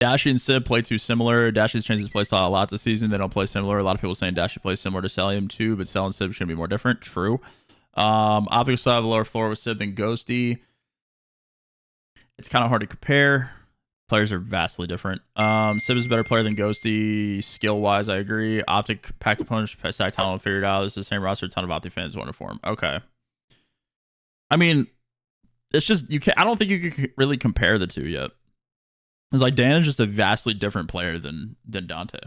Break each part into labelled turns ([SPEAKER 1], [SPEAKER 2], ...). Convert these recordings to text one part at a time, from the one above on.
[SPEAKER 1] Dashy and Sib play too similar. Dashy's changed his playstyle a lot this season. They don't play similar. A lot of people saying Dashy plays similar to Celium too, but Cell and Sib should be more different. True. Optic still have a lower floor with Sib than Ghosty. It's kind of hard to compare. Players are vastly different. Sib is a better player than Ghosty skill-wise. I agree. Optic packed opponents, stack talent, figured out. This is the same roster. A ton of Optic fans want to form. Okay. I mean, it's just you can't. I don't think you can really compare the two yet. It's like Dan is just a vastly different player than Dante.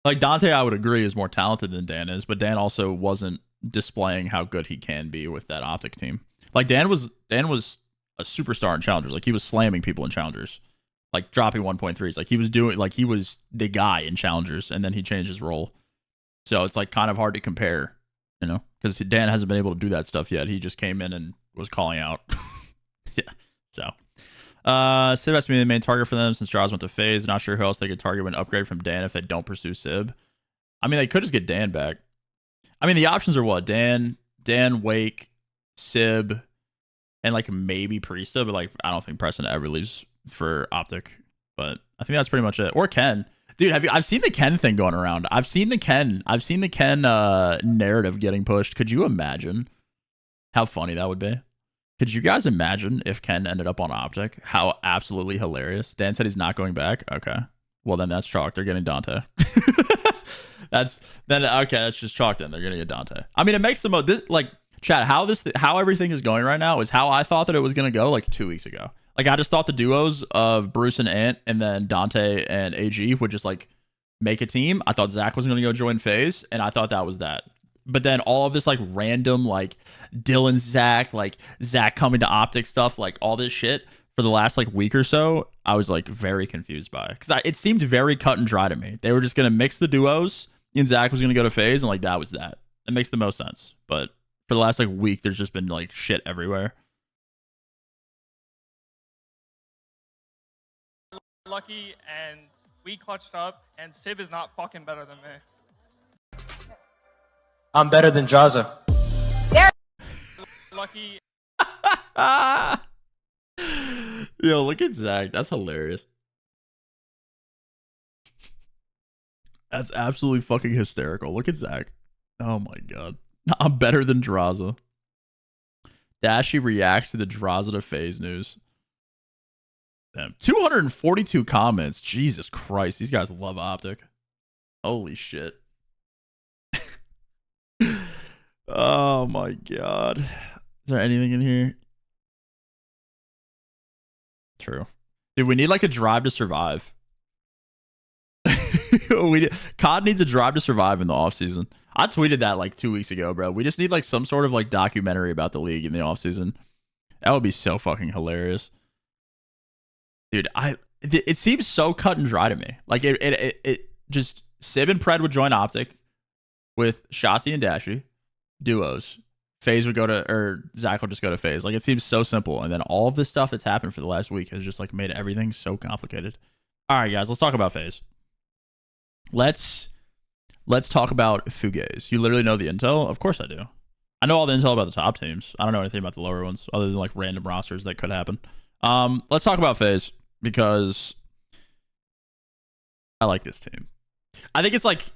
[SPEAKER 1] Like Dante, I would agree is more talented than Dan is, but Dan also wasn't displaying how good he can be with that Optic team. Like Dan was a superstar in challengers. Like he was slamming people in challengers, like dropping 1.3s. Like he was the guy in challengers, and then he changed his role. So it's like kind of hard to compare, you know, because Dan hasn't been able to do that stuff yet. He just came in and was calling out. Yeah. So. Sib has to be the main target for them since Drazah went to FaZe. Not sure who else they could target with an upgrade from Dan if they don't pursue Sib. I mean, they could just get Dan back. I mean, the options are what? Dan, Wake, Sib, and like maybe Priesta, but like I don't think Preston ever leaves for Optic. But I think that's pretty much it. Or Ken. Dude, I've seen the Ken thing going around. I've seen the Ken narrative getting pushed. Could you imagine how funny that would be? Could you guys imagine if Ken ended up on Optic? How absolutely hilarious. Dan said he's not going back. Okay. Well, then that's chalk. They're getting Dante. That's just chalk then. They're going to get Dante. I mean, it makes the most, like, chat, how everything is going right now is how I thought that it was going to go like 2 weeks ago. Like, I just thought the duos of Bruce and Ant and then Dante and AG would just, like, make a team. I thought Zach was going to go join FaZe, and I thought that was that. But then all of this like random like Dylan Zach coming to Optic stuff, like all this shit for the last like week or so, I was like very confused by because it seemed very cut and dry to me. They were just gonna mix the duos and Zach was gonna go to FaZe and like that was that. It makes the most sense. But for the last like week, there's just been like shit everywhere.
[SPEAKER 2] Lucky and we clutched up and Sib is not fucking better than me.
[SPEAKER 3] I'm better than Drazah.
[SPEAKER 2] Yeah. Lucky.
[SPEAKER 1] Yo, look at Zach. That's hilarious. That's absolutely fucking hysterical. Look at Zach. Oh my god. I'm better than Drazah. Dashy reacts to the Drazah to FaZe news. Damn. 242 comments. Jesus Christ. These guys love Optic. Holy shit. Oh my god. Is there anything in here? True. Dude, we need like a drive to survive. COD needs a drive to survive in the offseason. I tweeted that like 2 weeks ago, bro. We just need like some sort of like documentary about the league in the offseason. That would be so fucking hilarious. Dude, it seems so cut and dry to me. Like it just Sib and Pred would join Optic with Shotzi and Dashy, duos. FaZe would go to, or Zach will just go to FaZe. Like it seems so simple, and then all of this stuff that's happened for the last week has just like made everything so complicated. All right, guys, let's talk about FaZe. Let's talk about Fugaze. You literally know the intel? Of course I do. I know all the intel about the top teams. I don't know anything about the lower ones, other than like random rosters that could happen. Let's talk about FaZe because I like this team. I think it's like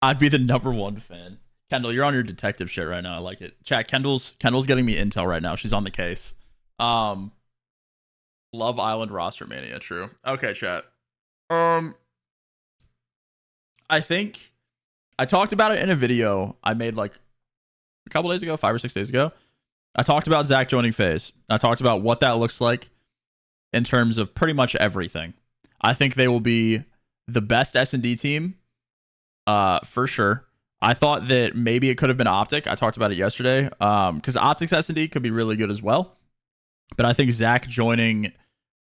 [SPEAKER 1] I'd be the #1 fan. Kendall, you're on your detective shit right now. I like it. Chat, Kendall's getting me intel right now. She's on the case. Love Island Rostermania, true. Okay, chat. I think I talked about it in a video I made like a couple days ago, 5 or 6 days ago. I talked about Zach joining FaZe. I talked about what that looks like in terms of pretty much everything. I think they will be the best S&D team, for sure. I thought that maybe it could have been Optic. I talked about it yesterday, because Optic's S&D could be really good as well. But I think Zach joining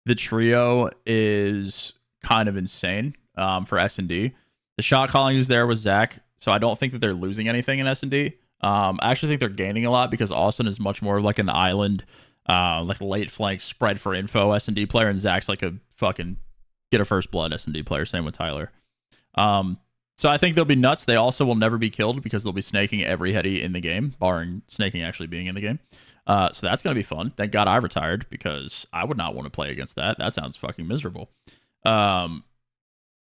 [SPEAKER 1] the trio is kind of insane for S&D. The shot calling is there with Zach, so I don't think that they're losing anything in S&D. I actually think they're gaining a lot because Austin is much more of like an island, like late flank spread for info S&D player, and Zach's like a fucking get a first blood S&D player. Same with Tyler. So I think they'll be nuts. They also will never be killed because they'll be snaking every heady in the game, barring snaking actually being in the game. So that's going to be fun. Thank God I retired because I would not want to play against that. That sounds fucking miserable. Um,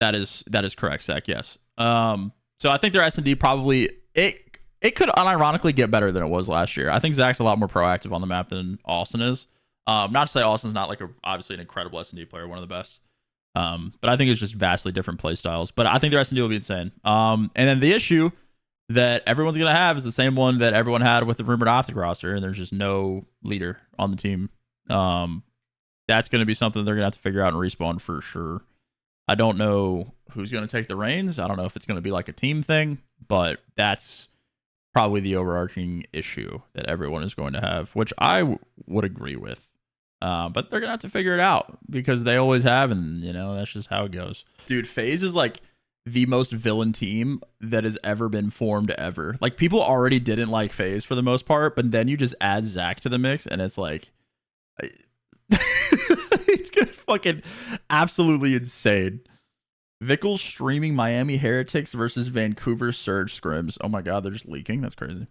[SPEAKER 1] that is correct, Zach. Yes. So I think their S&D probably it could unironically get better than it was last year. I think Zach's a lot more proactive on the map than Austin is. Not to say Austin's not like obviously an incredible S&D player, one of the best. But I think it's just vastly different play styles. But I think their S&D will be insane. And then the issue that everyone's gonna have is the same one that everyone had with the rumored OpTic roster, and there's just no leader on the team. That's gonna be something they're gonna have to figure out and respawn for sure. I don't know who's gonna take the reins. I don't know if it's gonna be like a team thing, but that's probably the overarching issue that everyone is going to have, which I would agree with. But they're gonna have to figure it out because they always have, and you know that's just how it goes. Dude, FaZe is like the most villain team that has ever been formed ever. Like people already didn't like FaZe for the most part, but then you just add Zach to the mix, and it's like it's gonna fucking absolutely insane. Vickles streaming Miami Heretics versus Vancouver Surge scrims. Oh my god, they're just leaking. That's crazy.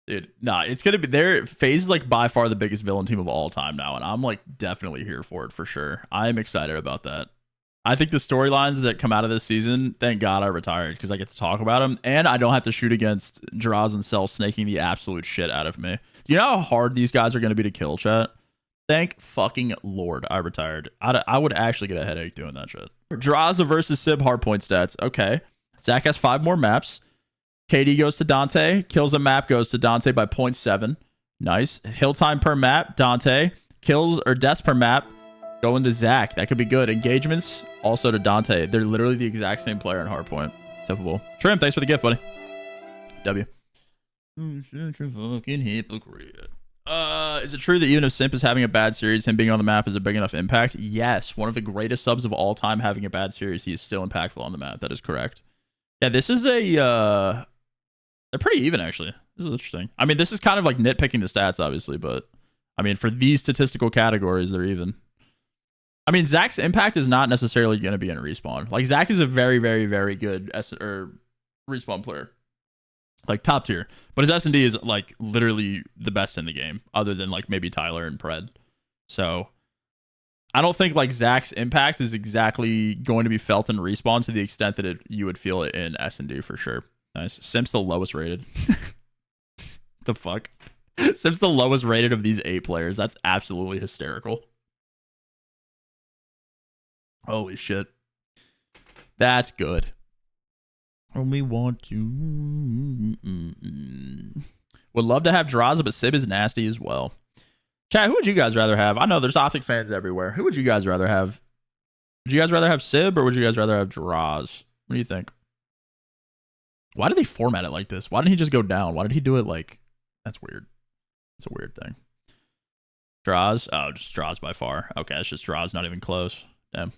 [SPEAKER 1] Dude, nah, it's gonna be there. FaZe is like by far the biggest villain team of all time now, and I'm like definitely here for it for sure. I'm excited about that. I think the storylines that come out of this season, thank God I retired because I get to talk about them, and I don't have to shoot against Drazah and Cell snaking the absolute shit out of me. Do you know how hard these guys are gonna be to kill, chat? Thank fucking Lord I retired. I would actually get a headache doing that shit. Drazah versus Sib hardpoint stats. Okay. Zach has 5 more maps. KD goes to Dante. Kills a map goes to Dante by 0.7. Nice. Hill time per map, Dante. Kills or deaths per map going to Zach. That could be good. Engagements also to Dante. They're literally the exact same player in hardpoint. Typical. Trim, thanks for the gift, buddy. W. Fucking hypocrite. Is it true that even if Simp is having a bad series, him being on the map is a big enough impact? Yes. One of the greatest subs of all time having a bad series, he is still impactful on the map. That is correct. Yeah, this is a... they're pretty even, actually. This is interesting. I mean, this is kind of like nitpicking the stats, obviously, but... I mean, for these statistical categories, they're even. I mean, Zach's impact is not necessarily going to be in a respawn. Like, Zach is a very, very, very good respawn player. Like, top tier. But his S&D is, like, literally the best in the game, other than, like, maybe Tyler and Pred. So, I don't think, like, Zach's impact is exactly going to be felt in respawn to the extent that you would feel it in S&D for sure. Nice. Simp's the lowest rated. The fuck? Simp's the lowest rated of these 8 players. That's absolutely hysterical. Holy shit. That's good. Only want to. Would love to have Drazah, but Sib is nasty as well. Chat, who would you guys rather have? I know there's OpTic fans everywhere. Who would you guys rather have? Would you guys rather have Sib or would you guys rather have Drazah? What do you think? Why did they format it like this? Why didn't he just go down? Why did he do it like... That's weird. It's a weird thing. Drazah? Oh, just Drazah by far. Okay, it's just Drazah, not even close. Damn.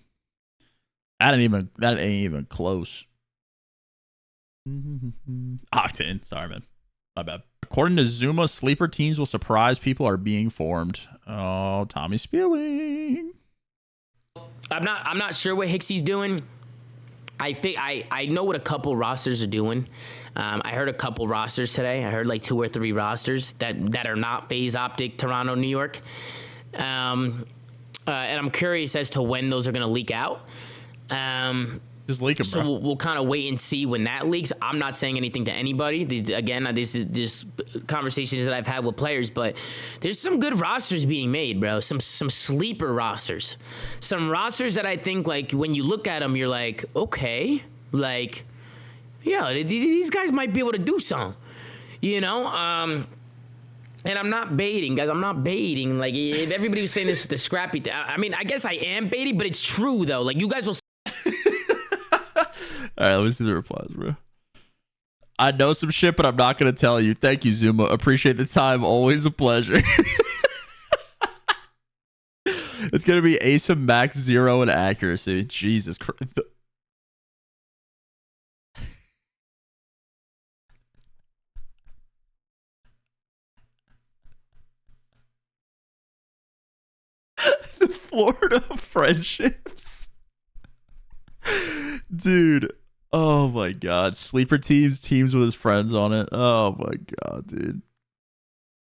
[SPEAKER 1] That ain't even close. Octane. Sorry, man. My bad. According to Zuma, sleeper teams will surprise people are being formed. Oh, Tommy spewing.
[SPEAKER 3] I'm not sure what Hicksy's doing. I think I know what a couple rosters are doing. I heard a couple rosters today. I heard like 2 or 3 rosters that are not FaZe, OpTic, Toronto, New York. And I'm curious as to when those are going to leak out.
[SPEAKER 1] Just leak them, bro.
[SPEAKER 3] So we'll kind of wait and see when that leaks. I'm not saying anything to anybody. This is just conversations that I've had with players, but there's some good rosters being made, bro. Some sleeper rosters. Some rosters that I think, like, when you look at them, you're like, okay, like, yeah, these guys might be able to do something, you know? And I'm not baiting, guys. I'm not baiting. Like, if everybody was saying this with the scrappy thing, I mean, I guess I am baiting, but it's true, though. Like, you guys will...
[SPEAKER 1] All right, let me see the replies, bro. I know some shit, but I'm not going to tell you. Thank you, Zuma. Appreciate the time. Always a pleasure. It's going to be ASIM max 0 in accuracy. Jesus Christ. The Florida friendships. Dude. Oh my god. Sleeper teams with his friends on it. Oh my god, dude.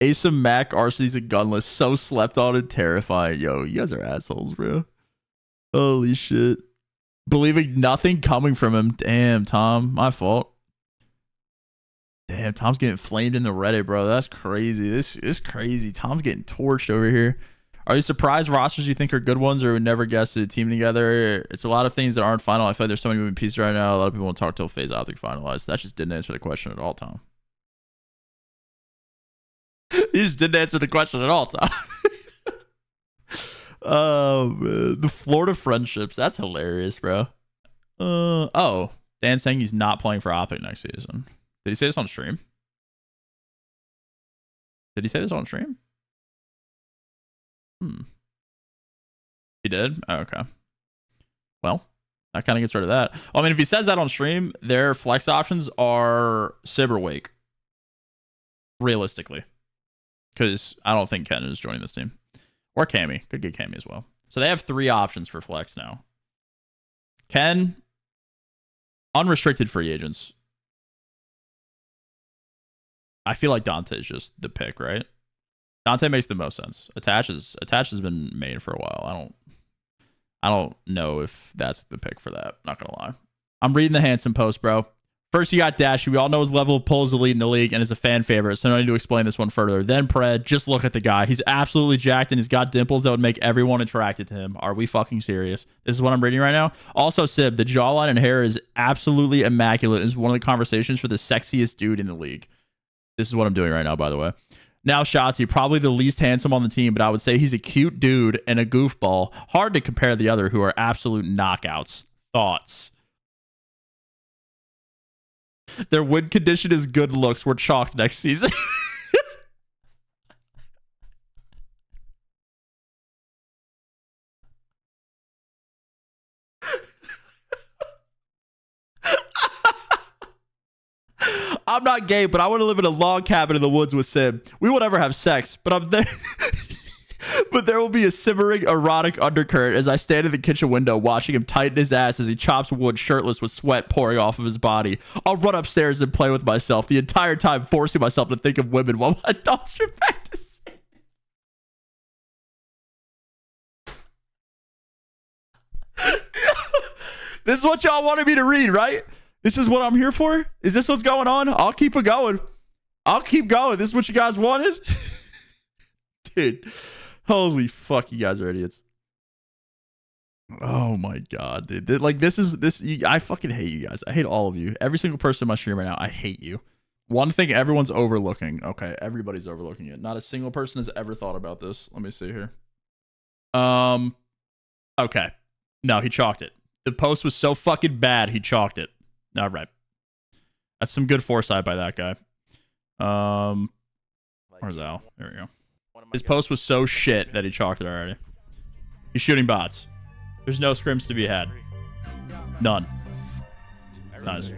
[SPEAKER 1] ASIM Mac RC's a gunless. So slept on and terrifying. Yo, you guys are assholes, bro. Holy shit. Believing nothing coming from him. Damn, Tom. My fault. Damn, Tom's getting flamed in the Reddit, bro. That's crazy. This is crazy. Tom's getting torched over here. Are you surprised rosters you think are good ones or would never guess a team together? It's a lot of things that aren't final. I feel like there's so many moving pieces right now. A lot of people won't talk till FaZe OpTic finalized. That just didn't answer the question at all, Tom. You just didn't answer the question at all, Tom. Oh, man. The Florida friendships. That's hilarious, bro. Oh. Dan's saying he's not playing for OpTic next season. Did he say this on stream? Did he say this on stream? He did? Oh, okay. Well, that kind of gets rid of that. I mean, if he says that on stream, their flex options are Sib or Wake. Realistically. Because I don't think Ken is joining this team. Or Cammy. Could get Cammy as well. So they have 3 options for flex now. Ken, unrestricted free agents. I feel like Dante is just the pick, right? Dante makes the most sense. Attach has been made for a while. I don't know if that's the pick for that. Not gonna lie. I'm reading the Handsome post, bro. First, you got Dashy. We all know his level of pull is elite in the league and is a fan favorite, so no need to explain this one further. Then Pred, just look at the guy. He's absolutely jacked and he's got dimples that would make everyone attracted to him. Are we fucking serious? This is what I'm reading right now. Also, Sib, the jawline and hair is absolutely immaculate. Is one of the conversations for the sexiest dude in the league. This is what I'm doing right now, by the way. Now, Shotzi, probably the least handsome on the team, but I would say he's a cute dude and a goofball. Hard to compare the other who are absolute knockouts. Thoughts? Their win condition is good looks. We're chalked next season. I'm not gay, but I want to live in a log cabin in the woods with Sim. We won't ever have sex, but I'm there. But there will be a simmering erotic undercurrent as I stand in the kitchen window watching him tighten his ass as he chops wood shirtless with sweat pouring off of his body. I'll run upstairs and play with myself the entire time, forcing myself to think of women while my thoughts are practicing. This is what y'all wanted me to read, right? This is what I'm here for? Is this what's going on? I'll keep it going. I'll keep going. This is what you guys wanted? Dude. Holy fuck, you guys are idiots. Oh my god, dude. Like, I fucking hate you guys. I hate all of you. Every single person in my stream right now, I hate you. One thing everyone's overlooking. Okay, everybody's overlooking it. Not a single person has ever thought about this. Let me see here. Okay. No, he chalked it. The post was so fucking bad, he chalked it. All right. That's some good foresight by that guy. Where's Al? There we go. His post was so shit that he chalked it already. He's shooting bots. There's no scrims to be had. None. It's nice.